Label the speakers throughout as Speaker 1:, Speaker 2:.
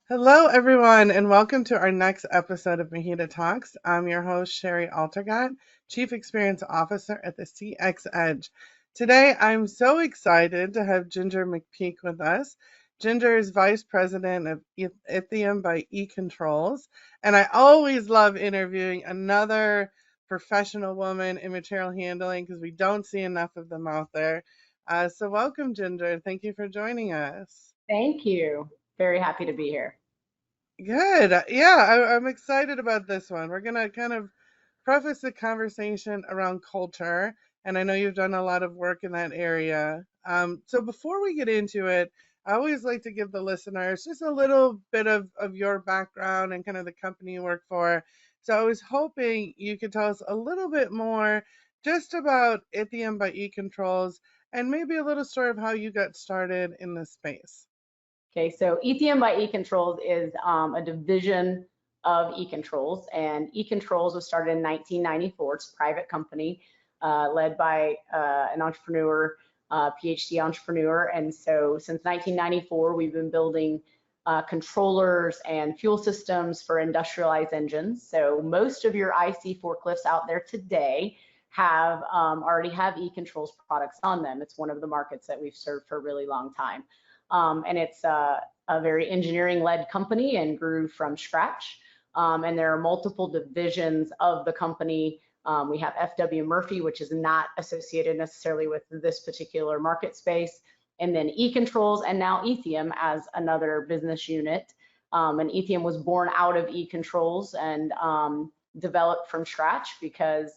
Speaker 1: Hello, everyone, and welcome to our next episode of MHEDA Talks. I'm your host, Shari Altergott, Chief Experience Officer at the CX Edge. Today, I'm so excited to have Jinger McPeak with us. Jinger is Vice President of Ethium by EControls, and I always love interviewing another professional woman in material handling because we don't see enough of them out there. So welcome, Jinger. Thank you for joining us.
Speaker 2: Thank you. Very happy to be here.
Speaker 1: Good. Yeah, I'm excited about this one. We're going to kind of preface the conversation around culture, and I know you've done a lot of work in that area. So before we get into it, I always like to give the listeners just a little bit of your background and kind of the company you work for. So I was hoping you could tell us a little bit more just about Ithium by eControls and maybe a little story of how you got started in this space.
Speaker 2: Okay, so ECM by EControls is a division of EControls, and EControls was started in 1994. It's a private company led by an entrepreneur, PhD entrepreneur, and so since 1994, we've been building controllers and fuel systems for industrialized engines. So most of your IC forklifts out there today have already have EControls products on them. It's one of the markets that we've served for a really long time. And it's a very engineering-led company and grew from scratch. And there are multiple divisions of the company. We have FW Murphy, which is not associated necessarily with this particular market space, and then eControls, and now Ethium as another business unit. And Ethium was born out of eControls and developed from scratch because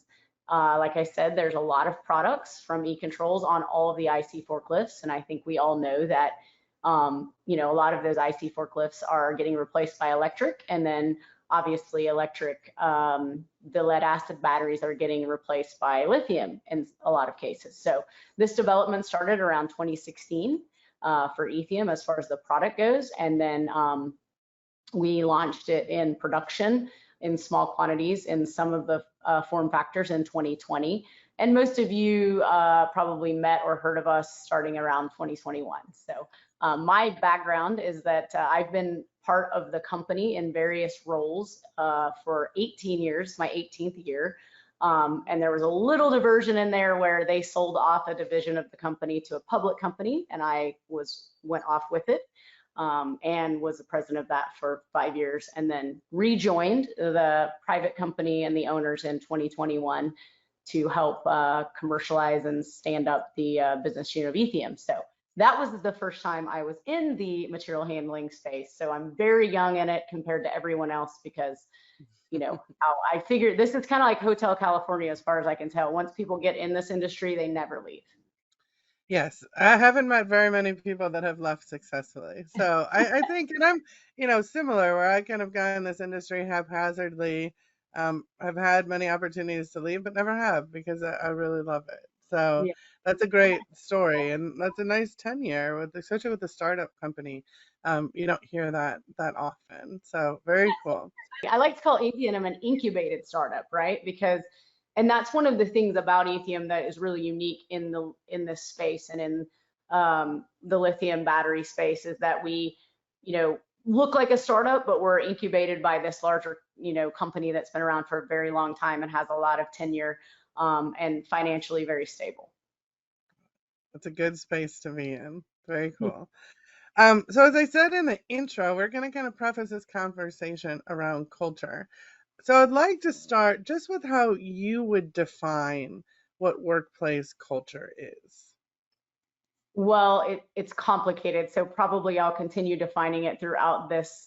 Speaker 2: like I said, there's a lot of products from eControls on all of the IC forklifts, and I think we all know that a lot of those IC forklifts are getting replaced by electric, and then obviously electric, the lead acid batteries are getting replaced by lithium in a lot of cases. So this development started around 2016 for Ethium as far as the product goes, and then we launched it in production in small quantities in some of the form factors in 2020. And most of you probably met or heard of us starting around 2021. So my background is that I've been part of the company in various roles for 18 years, my 18th year. And there was a little diversion in there where they sold off a division of the company to a public company, and I went off with it. And was the president of that for 5 years, and then rejoined the private company and the owners in 2021 to help commercialize and stand up the business unit of Ethium. So that was the first time I was in the material handling space. So I'm very young in it compared to everyone else because, how I figured this is kind of like Hotel California as far as I can tell. Once people get in this industry, they never leave.
Speaker 1: Yes, I haven't met very many people that have left successfully. So I think, and I'm, similar where I kind of got in this industry haphazardly. I've had many opportunities to leave, but never have because I really love it. So
Speaker 2: Yeah.
Speaker 1: that's a great story, and that's a nice tenure with, especially with the startup company. You don't hear that often. So very cool.
Speaker 2: I like to call Ethium an incubated startup, right? And that's one of the things about Ethium that is really unique in this space and in the lithium battery space is that we, look like a startup, but we're incubated by this larger, company that's been around for a very long time and has a lot of tenure and financially very stable.
Speaker 1: It's a good space to be in. Very cool. So as I said in the intro, we're going to kind of preface this conversation around culture. So I'd like to start just with how you would define what workplace culture is.
Speaker 2: Well, it's complicated, so probably I'll continue defining it throughout this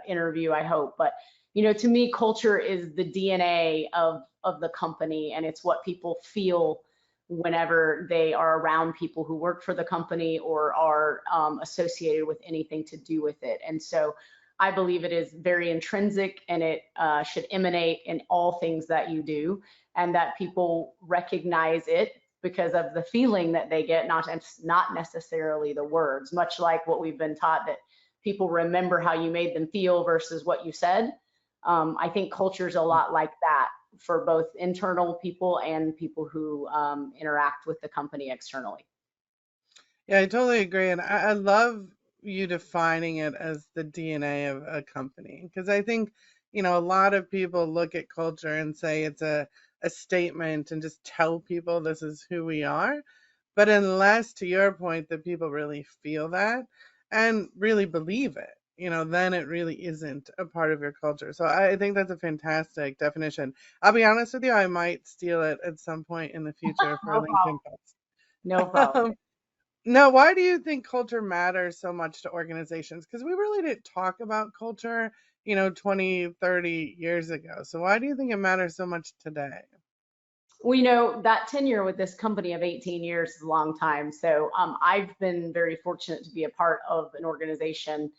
Speaker 2: interview, I hope. But to me, culture is the DNA of the company, and it's what people feel whenever they are around people who work for the company or are associated with anything to do with it. And so I believe it is very intrinsic, and it should emanate in all things that you do, and that people recognize it because of the feeling that they get, not necessarily the words, much like what we've been taught that people remember how you made them feel versus what you said. I think culture is a lot like that for both internal people and people who interact with the company externally.
Speaker 1: Yeah, I totally agree. And I love you defining it as the DNA of a company? Because I think, a lot of people look at culture and say it's a statement and just tell people this is who we are. But unless, to your point, that people really feel that and really believe it, then it really isn't a part of your culture. So I think that's a fantastic definition. I'll be honest with you, I might steal it at some point in the future for a
Speaker 2: No problem.
Speaker 1: LinkedIn
Speaker 2: No
Speaker 1: post.
Speaker 2: problem.
Speaker 1: Now, why do you think culture matters so much to organizations? Because we really didn't talk about culture, 20, 30 years ago. So why do you think it matters so much today?
Speaker 2: We know that tenure with this company of 18 years is a long time. So I've been very fortunate to be a part of an organization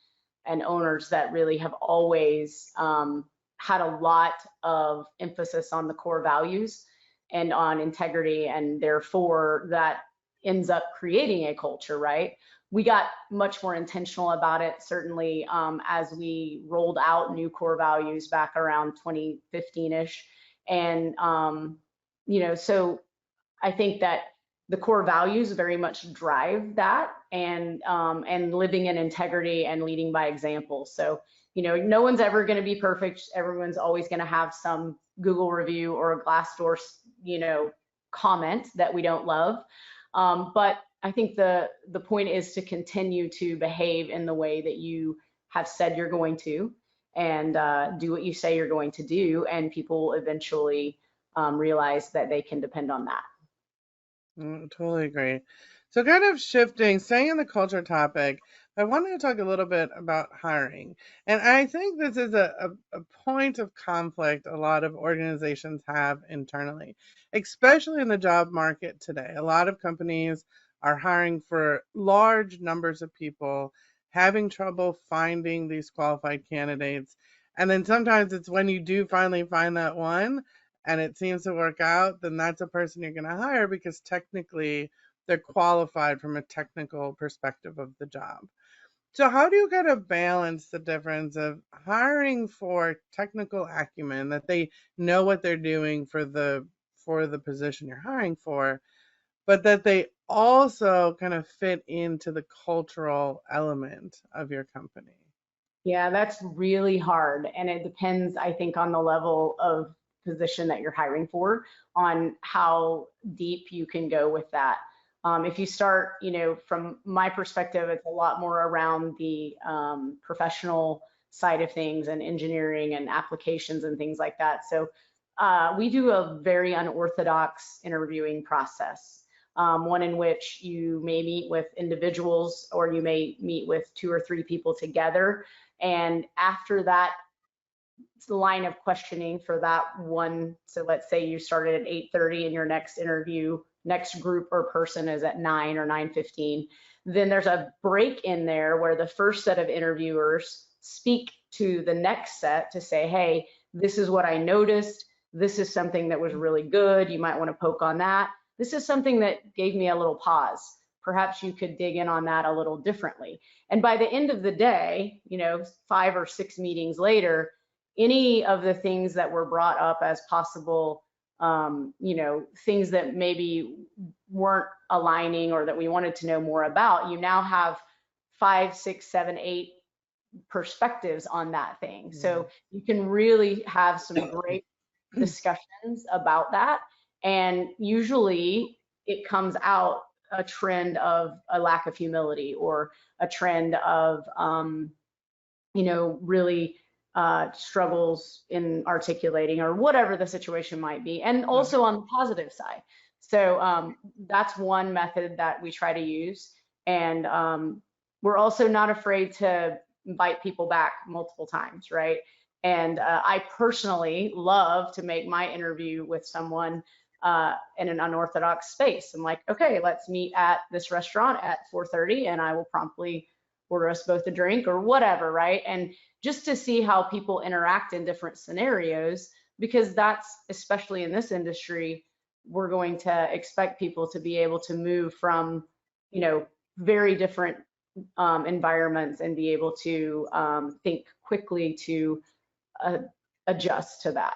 Speaker 2: and owners that really have always had a lot of emphasis on the core values and on integrity, and therefore that ends up creating a culture, right? We got much more intentional about it, certainly as we rolled out new core values back around 2015-ish. And so I think that the core values very much drive that, and living in integrity and leading by example. So, no one's ever going to be perfect. Everyone's always going to have some Google review or a Glassdoor, comment that we don't love. But I think the point is to continue to behave in the way that you have said you're going to, and do what you say you're going to do, and people eventually realize that they can depend on that.
Speaker 1: Totally agree. So, kind of shifting, staying in the culture topic, I wanted to talk a little bit about hiring. And I think this is a point of conflict a lot of organizations have internally, especially in the job market today. A lot of companies are hiring for large numbers of people, having trouble finding these qualified candidates. And then sometimes it's when you do finally find that one and it seems to work out, then that's a person you're going to hire because technically they're qualified from a technical perspective of the job. So how do you kind of balance the difference of hiring for technical acumen, that they know what they're doing for the position you're hiring for, but that they also kind of fit into the cultural element of your company?
Speaker 2: Yeah, that's really hard. And it depends, I think, on the level of position that you're hiring for, on how deep you can go with that. If you start, from my perspective, it's a lot more around the professional side of things and engineering and applications and things like that. So we do a very unorthodox interviewing process. One in which you may meet with individuals or you may meet with 2 or 3 people together. And after that line of questioning for that one, so let's say you started at 8:30 and your next interview, next group or person is at 9 or 9:15, then there's a break in there where the first set of interviewers speak to the next set to say, hey, this is what I noticed. This is something that was really good. You might want to poke on that. This is something that gave me a little pause. Perhaps you could dig in on that a little differently. And by the end of the day, 5 or 6 meetings later, any of the things that were brought up as possible, things that maybe weren't aligning or that we wanted to know more about, you now have 5, 6, 7, 8 perspectives on that thing. So you can really have some great discussions about that. And usually it comes out a trend of a lack of humility or a trend of, really struggles in articulating or whatever the situation might be. And also on the positive side. So that's one method that we try to use. And we're also not afraid to invite people back multiple times, right? And I personally love to make my interview with someone in an unorthodox space. I'm like, okay, let's meet at this restaurant at 4:30 and I will promptly order us both a drink or whatever, right? And just to see how people interact in different scenarios, because that's, especially in this industry, we're going to expect people to be able to move from, very different environments and be able to think quickly to adjust to that.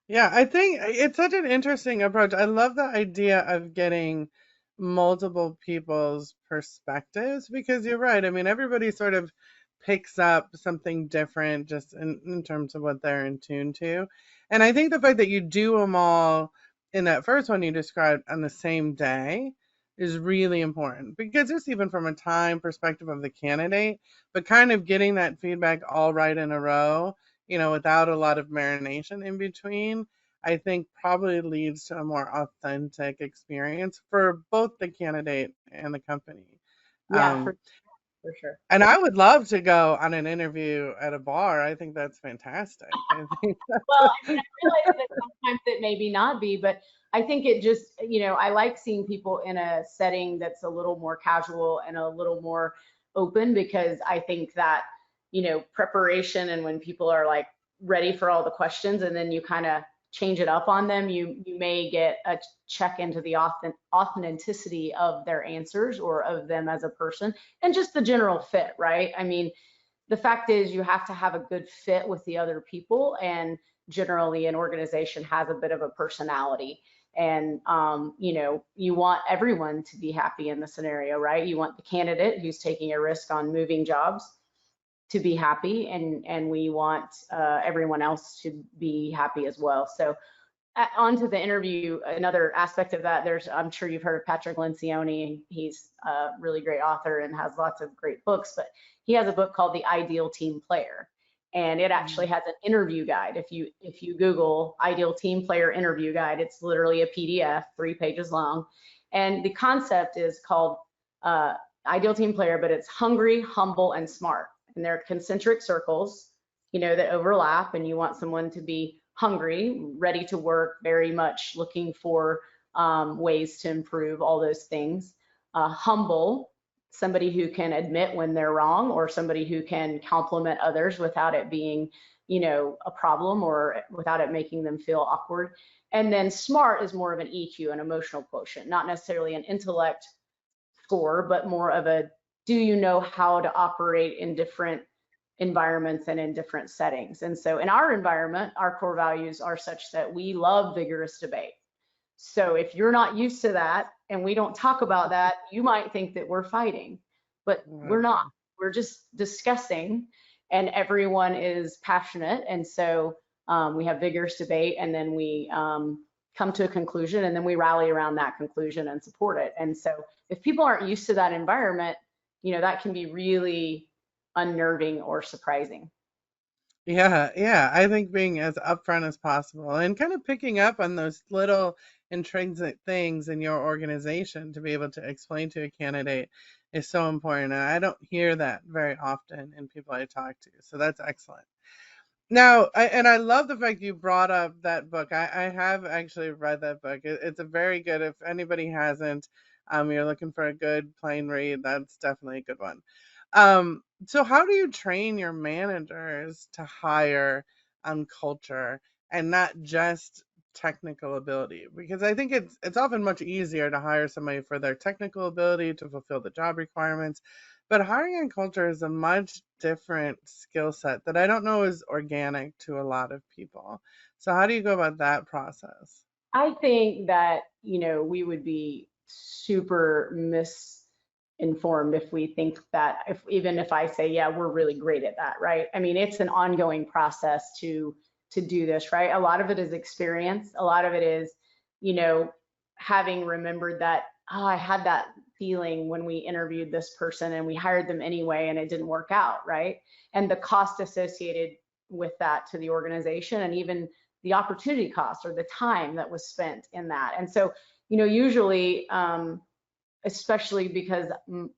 Speaker 1: Yeah, I think it's such an interesting approach. I love the idea of getting multiple people's perspectives, because you're right. I mean, everybody sort of picks up something different just in terms of what they're in tune to. And I think the fact that you do them all in that first one you described on the same day is really important, because just even from a time perspective of the candidate, but kind of getting that feedback all right in a row, without a lot of marination in between, I think probably leads to a more authentic experience for both the candidate and the company.
Speaker 2: Yeah,
Speaker 1: Um,
Speaker 2: for sure.
Speaker 1: and I would love to go on an interview at a bar. I think that's fantastic. I think
Speaker 2: Well,
Speaker 1: that's
Speaker 2: I mean, I realize that sometimes it maybe not be, but I think it just, I like seeing people in a setting that's a little more casual and a little more open, because I think that, preparation, and when people are like ready for all the questions and then you kind of change it up on them, you may get a check into the authenticity of their answers or of them as a person, and just the general fit, right? I mean, the fact is you have to have a good fit with the other people, and generally an organization has a bit of a personality, and you want everyone to be happy in the scenario, right? You want the candidate who's taking a risk on moving jobs to be happy, and we want everyone else to be happy as well. So onto the interview, another aspect of that, I'm sure you've heard of Patrick Lencioni. He's a really great author and has lots of great books, but he has a book called The Ideal Team Player. And it actually has an interview guide. If you Google Ideal Team Player interview guide, it's literally a PDF, 3 pages long. And the concept is called Ideal Team Player, but it's hungry, humble, and smart. And they're concentric circles, that overlap, and you want someone to be hungry, ready to work, very much looking for ways to improve, all those things. Humble, somebody who can admit when they're wrong, or somebody who can compliment others without it being, a problem, or without it making them feel awkward. And then smart is more of an EQ, an emotional quotient, not necessarily an intellect score, but more of a, do you know how to operate in different environments and in different settings? And so in our environment, our core values are such that we love vigorous debate. So if you're not used to that and we don't talk about that, you might think that we're fighting, but we're not. We're just discussing, and everyone is passionate. And so we have vigorous debate, and then we come to a conclusion, and then we rally around that conclusion and support it. And so if people aren't used to that environment, that can be really unnerving or surprising.
Speaker 1: Yeah, yeah. I think being as upfront as possible and kind of picking up on those little intrinsic things in your organization to be able to explain to a candidate is so important. And I don't hear that very often in people I talk to. So that's excellent. Now, I love the fact you brought up that book. I have actually read that book. It's a very good, if anybody hasn't, you're looking for a good plain read, that's definitely a good one. So how do you train your managers to hire on culture and not just technical ability? Because I think it's often much easier to hire somebody for their technical ability to fulfill the job requirements, but hiring on culture is a much different skill set that I don't know is organic to a lot of people. So how do you go about that process?
Speaker 2: I think that, we would be super misinformed if we think that, even if I say, yeah, we're really great at that, right? I mean, it's an ongoing process to do this, right? A lot of it is experience. A lot of it is, you know, having remembered that, oh, I had that feeling when we interviewed this person and we hired them anyway and it didn't work out, right? And the cost associated with that to the organization, and even the opportunity cost or the time that was spent in that. And so, usually, especially because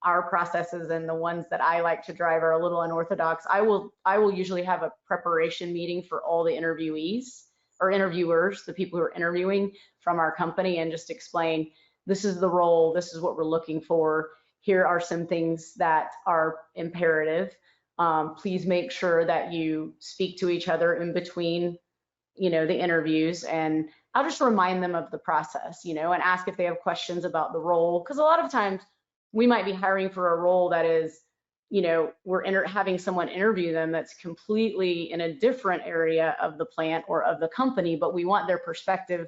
Speaker 2: our processes and the ones that I like to drive are a little unorthodox, I will usually have a preparation meeting for all the interviewees or interviewers, the people who are interviewing from our company, and just explain, this is the role, this is what we're looking for, here are some things that are imperative. Please make sure that you speak to each other in between, the interviews, and I'll just remind them of the process, and ask if they have questions about the role. Because a lot of times we might be hiring for a role that is, we're having someone interview them that's completely in a different area of the plant or of the company, but we want their perspective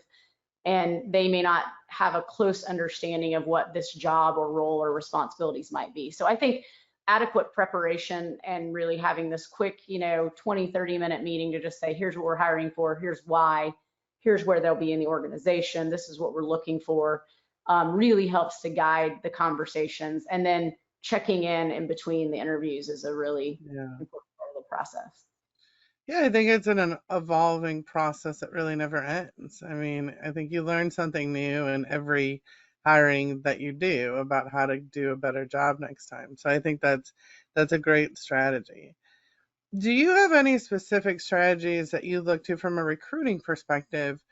Speaker 2: and they may not have a close understanding of what this job or role or responsibilities might be. So I think adequate preparation and really having this quick, 20, 30-minute meeting to just say, here's what we're hiring for, here's why, here's where they'll be in the organization, this is what we're looking for, really helps to guide the conversations. And then checking in between the interviews is a really
Speaker 1: Yeah.
Speaker 2: important part of the process.
Speaker 1: Yeah, I think it's an evolving process that really never ends. I mean, I think you learn something new in every hiring that you do about how to do a better job next time. So I think that's a great strategy. Do you have any specific strategies that you look to from a recruiting perspective,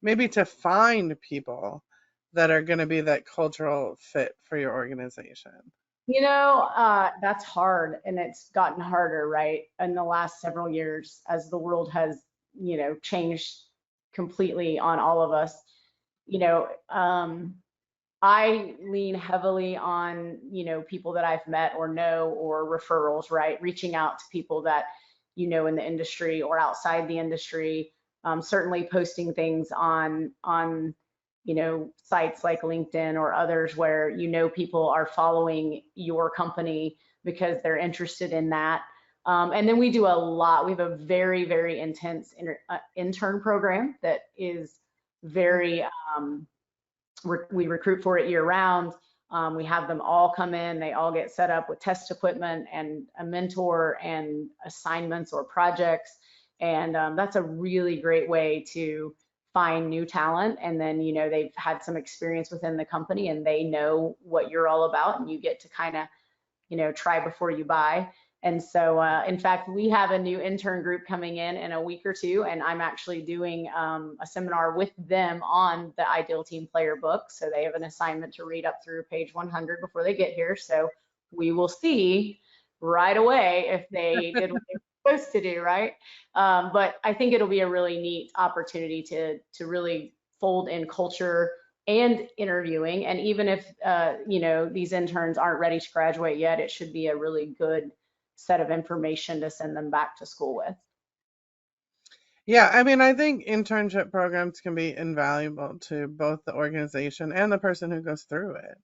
Speaker 1: maybe to find people that are going to be that cultural fit for your organization?
Speaker 2: That's hard, and it's gotten harder, right, in the last several years as the world has, changed completely on all of us. You know, I lean heavily on, people that I've met or know or referrals, right? Reaching out to people that in the industry or outside the industry. Certainly posting things on sites like LinkedIn or others where people are following your company because they're interested in that. And then we do a lot. We have a very, very intense intern program that is very we recruit for it year round. We have them all come in, they all get set up with test equipment and a mentor and assignments or projects. And that's a really great way to find new talent. And then, they've had some experience within the company and they know what you're all about, and you get to kind of, try before you buy. And so, in fact, we have a new intern group coming in a week or two, and I'm actually doing a seminar with them on the Ideal Team Player book. So they have an assignment to read up through page 100 before they get here. So we will see right away if they did what they were supposed to do, right? But I think it'll be a really neat opportunity to really fold in culture and interviewing. And even if these interns aren't ready to graduate yet, it should be a really good set of information to send them back to school with.
Speaker 1: Yeah, I mean, I think internship programs can be invaluable to both the organization and the person who goes through it.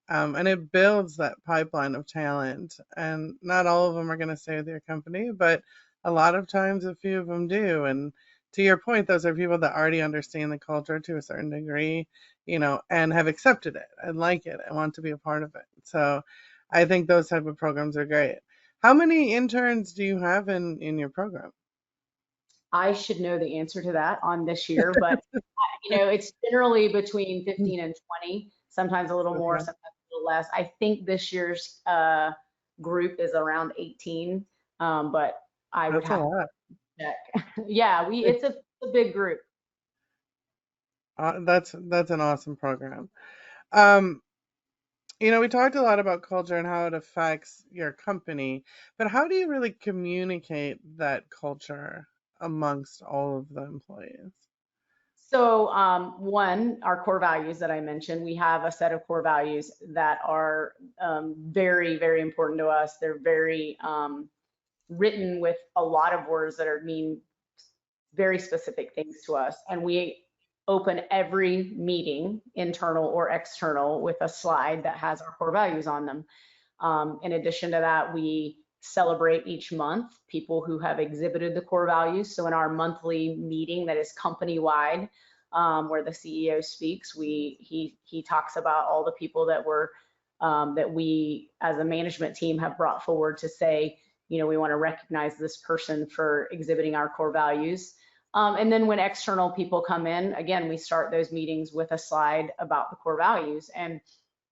Speaker 1: And it builds that pipeline of talent. And not all of them are going to stay with your company, but a lot of times a few of them do. And to your point, those are people that already understand the culture to a certain degree, and have accepted it and like it and want to be a part of it. So I think those type of programs are great. How many interns do you have in your program?
Speaker 2: I should know the answer to that on this year, but it's generally between 15 and 20, sometimes a little more,
Speaker 1: Okay,
Speaker 2: sometimes a little less. I think this year's group is around 18, but I would
Speaker 1: that's a
Speaker 2: have to
Speaker 1: lot.
Speaker 2: check. Yeah, it's a big group.
Speaker 1: That's an awesome program. Um, we talked a lot about culture and how it affects your company, but how do you really communicate that culture amongst all of the employees?
Speaker 2: So, one, our core values that I mentioned, we have a set of core values that are very, very important to us. They're very written with a lot of words that mean very specific things to us. And we open every meeting, internal or external, with a slide that has our core values on them. In addition to that, we celebrate each month people who have exhibited the core values. So in our monthly meeting that is company-wide, where the CEO speaks, he talks about all the people that we as a management team have brought forward to say, we want to recognize this person for exhibiting our core values. And then when external people come in, again, we start those meetings with a slide about the core values. And,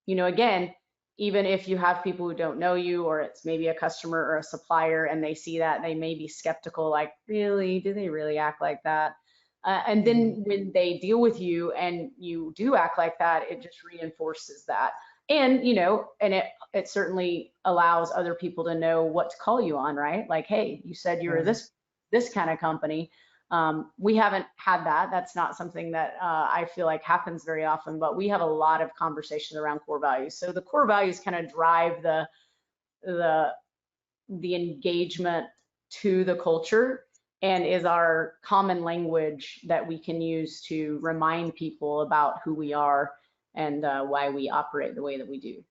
Speaker 2: again, even if you have people who don't know you, or it's maybe a customer or a supplier, and they see that, they may be skeptical, like, really, do they really act like that? And then when they deal with you and you do act like that, it just reinforces that. And, and it certainly allows other people to know what to call you on, right? Like, hey, you said you were
Speaker 1: Right.
Speaker 2: this kind of company. We haven't had that. That's not something that I feel like happens very often, but we have a lot of conversations around core values. So the core values kind of drive the engagement to the culture. and is our common language that we can use to remind people about who we are and why we operate the way that we do.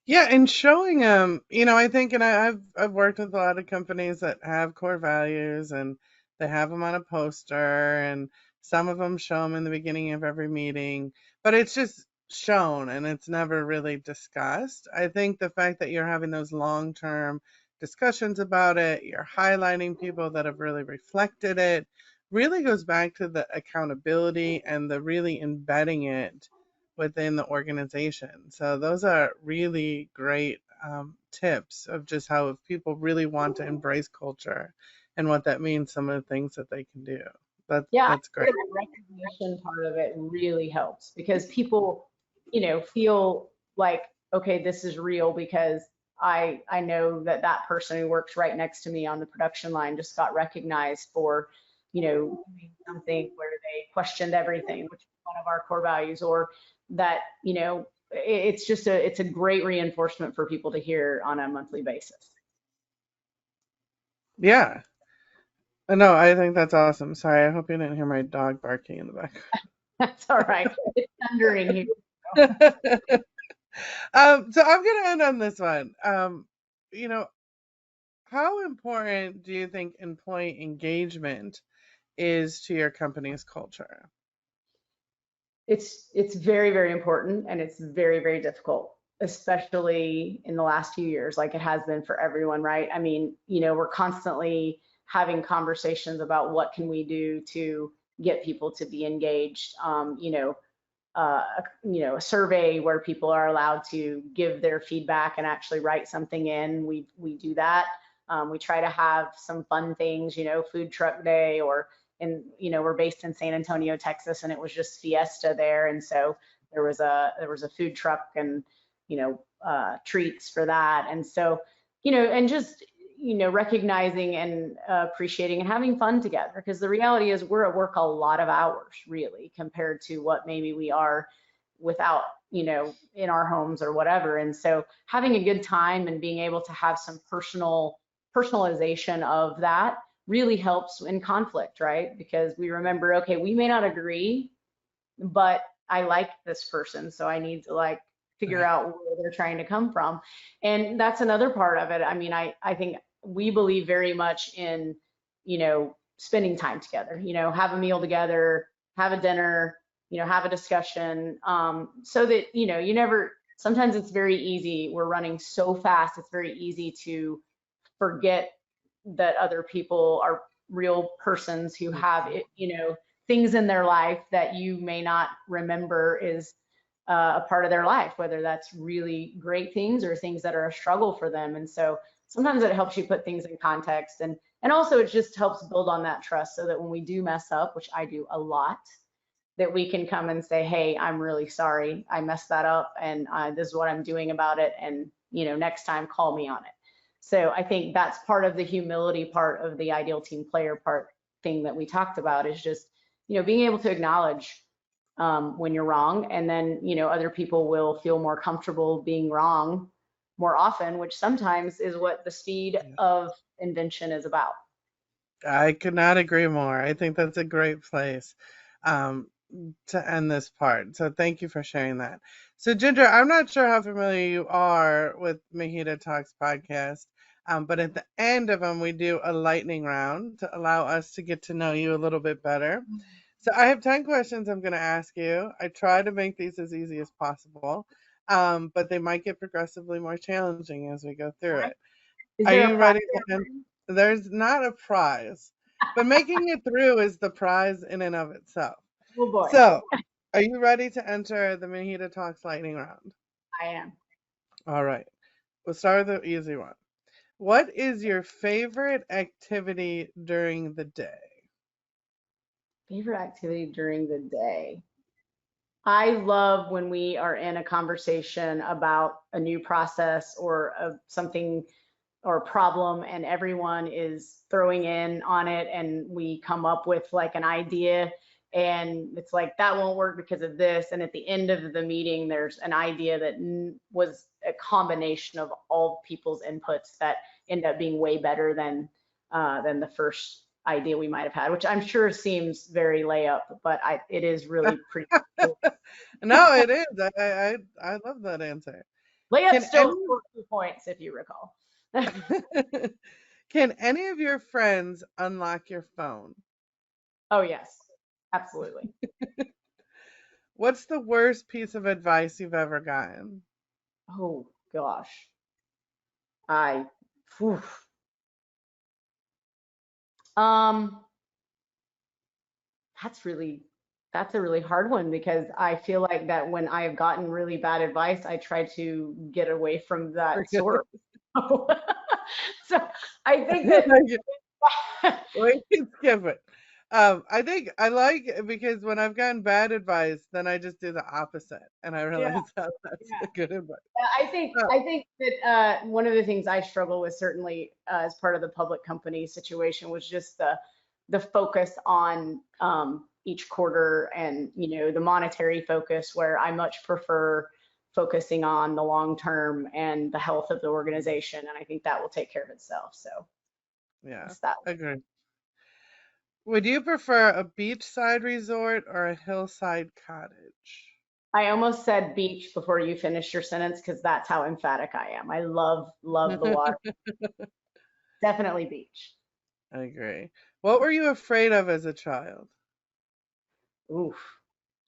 Speaker 1: Yeah, and showing them, I think, and I've worked with a lot of companies that have core values, and they have them on a poster, and some of them show them in the beginning of every meeting, but it's just shown and it's never really discussed. I think the fact that you're having those long-term discussions about it, you're highlighting people that have really reflected it, really goes back to the accountability and the really embedding it within the organization. So those are really great tips of just how if people really want to embrace culture and what that means, some of the things that they can do.
Speaker 2: Yeah, I
Speaker 1: That's
Speaker 2: think
Speaker 1: great.
Speaker 2: the recognition part of it really helps because people, feel like, okay, this is real because I know that that person who works right next to me on the production line just got recognized for, doing something where they questioned everything, which is one of our core values, or that, it's a great reinforcement for people to hear on a monthly basis.
Speaker 1: Yeah. No, I think that's awesome. Sorry, I hope you didn't hear my dog barking in the
Speaker 2: That's all right. It's thundering here.
Speaker 1: background. So I'm gonna end on this one. You know, how important do you think employee engagement is to your company's culture?
Speaker 2: It's very, very important and it's very, very difficult, especially in the last few years, like it has been for everyone, right? I mean, we're constantly having conversations about what can we do to get people to be engaged. A survey where people are allowed to give their feedback and actually write something in. We do that. We try to have some fun things, food truck day, or we're based in San Antonio, Texas, and it was just Fiesta there, and so there was a food truck and treats for that, and so and just recognizing and appreciating and having fun together. Because the reality is we're at work a lot of hours, really, compared to what maybe we are without, in our homes or whatever. And so having a good time and being able to have some personalization of that really helps in conflict, right? Because we remember, okay, we may not agree, but I like this person, so I need to like figure
Speaker 1: Right.
Speaker 2: out where they're trying to come from. And that's another part of it. I mean, I think we believe very much in, spending time together, have a meal together, have a dinner, have a discussion, so that, you never, sometimes it's very easy. We're running so fast. It's very easy to forget that other people are real persons who have, things in their life that you may not remember is a part of their life, whether that's really great things or things that are a struggle for them. And so sometimes it helps you put things in context, and also it just helps build on that trust so that when we do mess up, which I do a lot, that we can come and say, hey, I'm really sorry, I messed that up, and this is what I'm doing about it, and next time call me on it. So I think that's part of the humility part of the ideal team player part thing that we talked about, is just being able to acknowledge when you're wrong, and then other people will feel more comfortable being wrong more often, which sometimes is what the speed
Speaker 1: Yeah.
Speaker 2: of invention is about.
Speaker 1: I could not agree more. I think that's a great place um, to end this part. So thank you for sharing that. So Ginger, I'm not sure how familiar you are with MHEDA Talks podcast, but at the end of them, we do a lightning round to allow us to get to know you a little bit better. So I have 10 questions I'm going to ask you. I try to make these as easy as possible, but they might get progressively more challenging as we go through it.
Speaker 2: Is
Speaker 1: Are
Speaker 2: there a
Speaker 1: you
Speaker 2: prize?
Speaker 1: ready to end? There's not a prize, but making it through is the prize in and of itself.
Speaker 2: Oh boy,
Speaker 1: So, are you ready to enter the Mahita Talks lightning round?
Speaker 2: I am.
Speaker 1: All right. We'll start with the easy one. What is your favorite activity during the day?
Speaker 2: Favorite activity during the day. I love when we are in a conversation about a new process or something or a problem, and everyone is throwing in on it, and we come up with like an idea, and it's like that won't work because of this, and at the end of the meeting there's an idea that was a combination of all people's inputs that end up being way better than the first idea we might have had, which I'm sure seems very layup, but it is really pretty cool.
Speaker 1: No, it is. I love that answer.
Speaker 2: Layup
Speaker 1: Can
Speaker 2: still
Speaker 1: any
Speaker 2: scores 2 points, if you recall.
Speaker 1: can any of your friends unlock your phone?
Speaker 2: Oh, yes, absolutely.
Speaker 1: What's the worst piece of advice you've ever gotten?
Speaker 2: Oh, gosh. I, phew. Um, that's a really hard one because I feel like that when I have gotten really bad advice, I try to get away from that source. So I think that
Speaker 1: We can skip it. I think I like it because when I've gotten bad advice, then I just do the opposite, and I
Speaker 2: yeah,
Speaker 1: realize how that's
Speaker 2: yeah.
Speaker 1: the good advice. Uh,
Speaker 2: I think that one of the things I struggle with certainly as part of the public company situation was just the focus on each quarter and the monetary focus, where I much prefer focusing on the long term and the health of the organization, and I think that will take care of itself. So
Speaker 1: yeah,
Speaker 2: it's that.
Speaker 1: agree. Would you prefer a beachside resort or a hillside cottage?
Speaker 2: I almost said beach before you finished your sentence because that's how emphatic I am. I love the water. Definitely beach.
Speaker 1: I agree. What were you afraid of as a child?
Speaker 2: Oof,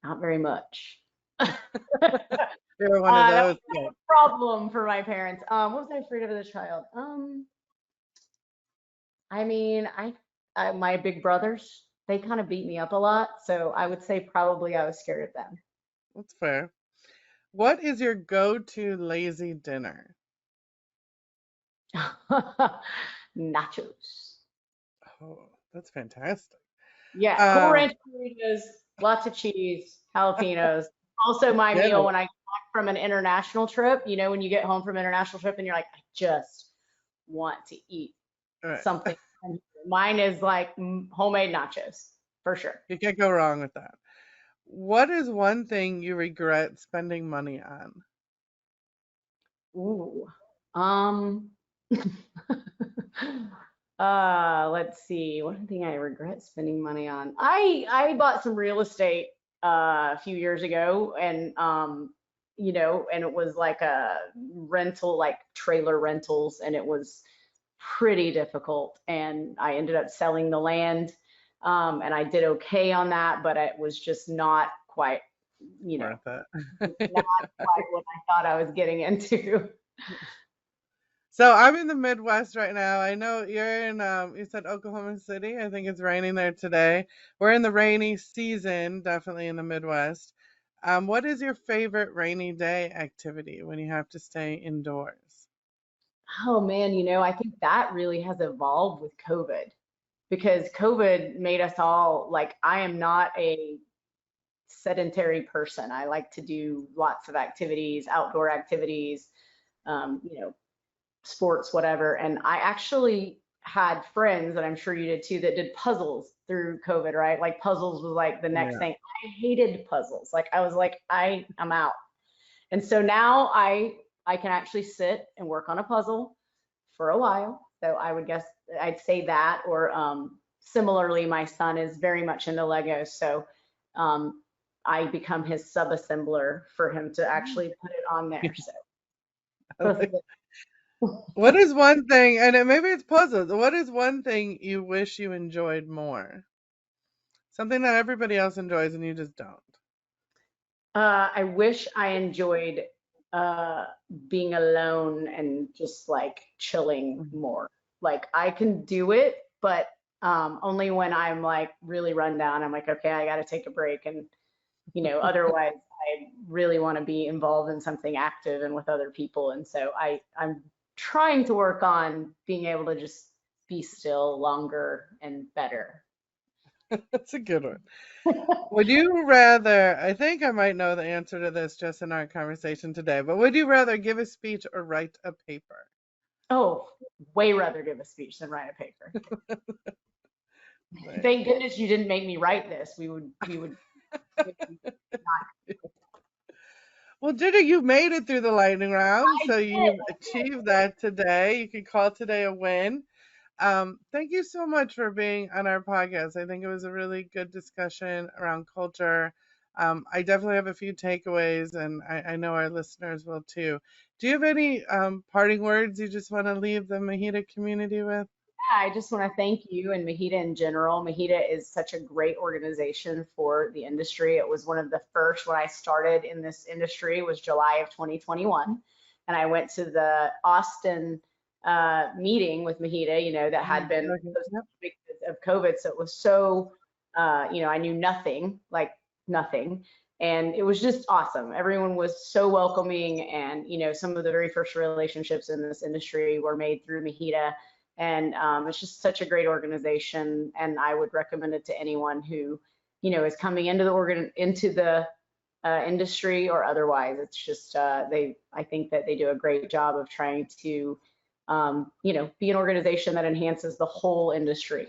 Speaker 2: not very much.
Speaker 1: You're one of
Speaker 2: That
Speaker 1: those
Speaker 2: was
Speaker 1: kids.
Speaker 2: a problem for my parents. What was I afraid of as a child? I mean, my big brothers, they kind of beat me up a lot, so I would say probably I was scared of them.
Speaker 1: That's fair. What is your go-to lazy dinner?
Speaker 2: Nachos.
Speaker 1: Oh, that's fantastic.
Speaker 2: Yeah, Cool
Speaker 1: Um,
Speaker 2: Ranch burritos, lots of cheese, jalapenos. Also, my
Speaker 1: get
Speaker 2: meal
Speaker 1: it.
Speaker 2: when I get back from an international trip, when you get home from an international trip and you're like, I just want to eat
Speaker 1: All right.
Speaker 2: something. Mine is like homemade nachos, for sure.
Speaker 1: You can't go wrong with that. What is one thing you regret spending money on?
Speaker 2: Ooh. Um, let's see. One thing I regret spending money on. I bought some real estate a few years ago, and and it was like a rental, like trailer rentals, and it was pretty difficult. And I ended up selling the land, and I did okay on that, but it was just not quite,
Speaker 1: Worth
Speaker 2: not
Speaker 1: it.
Speaker 2: quite what I thought I was getting into.
Speaker 1: So I'm in the Midwest right now. I know you're in, you said Oklahoma City. I think it's raining there today. We're in the rainy season, definitely in the Midwest. What is your favorite rainy day activity when you have to stay indoors?
Speaker 2: Oh man, I think that really has evolved with COVID because COVID made us all like, I am not a sedentary person. I like to do lots of activities, outdoor activities, um, you know, sports, whatever. And I actually had friends, and I'm sure you did too, that did puzzles through COVID, right? Like puzzles was like the next
Speaker 1: Yeah.
Speaker 2: thing. I hated puzzles. Like I was like, I'm out. And so now I can actually sit and work on a puzzle for a while. So I would guess I'd say that, or similarly, my son is very much into Legos, so I become his sub-assembler for him to actually put it on there. So those are the-
Speaker 1: What is one thing, and maybe it's puzzles. What is one thing you wish you enjoyed more? Something that everybody else enjoys and you just don't.
Speaker 2: I wish I enjoyed uh, being alone and just like chilling
Speaker 1: Mhm.
Speaker 2: more. Like I can do it, but only when I'm like really run down. I'm like, okay, I got to take a break, and otherwise, I really want to be involved in something active and with other people. And so I'm trying to work on being able to just be still longer and better.
Speaker 1: That's a good one. Would you rather, I think I might know the answer to this just in our conversation today, but would you rather give a speech or write a paper?
Speaker 2: Oh, way rather give a speech than write a paper.
Speaker 1: Right.
Speaker 2: Thank goodness you didn't make me write this. We would not.
Speaker 1: Well, Ginger, you made it through the lightning round,
Speaker 2: I
Speaker 1: so
Speaker 2: did.
Speaker 1: you've achieved that today. You can call today a win. Thank you so much for being on our podcast. I think it was a really good discussion around culture. I definitely have a few takeaways, and I know our listeners will too. Do you have any parting words you just want to leave the MHEDA community with?
Speaker 2: I just want to thank you and MHEDA in general. MHEDA is such a great organization for the industry. It was one of the first when I started in this industry was July of 2021. And I went to the Austin meeting with MHEDA, that had been
Speaker 1: Okay. Yep.
Speaker 2: postponed because of COVID. So it was so, I knew nothing, like nothing. And it was just awesome. Everyone was so welcoming. And, some of the very first relationships in this industry were made through MHEDA, and it's just such a great organization, and I would recommend it to anyone who, is coming into the industry or otherwise. It's just I think that they do a great job of trying to, be an organization that enhances the whole industry.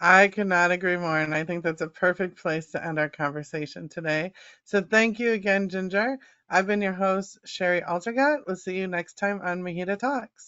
Speaker 1: I could not agree more, and I think that's a perfect place to end our conversation today. So thank you again, Ginger. I've been your host, Shari Altergott. We'll see you next time on MHEDA Talks.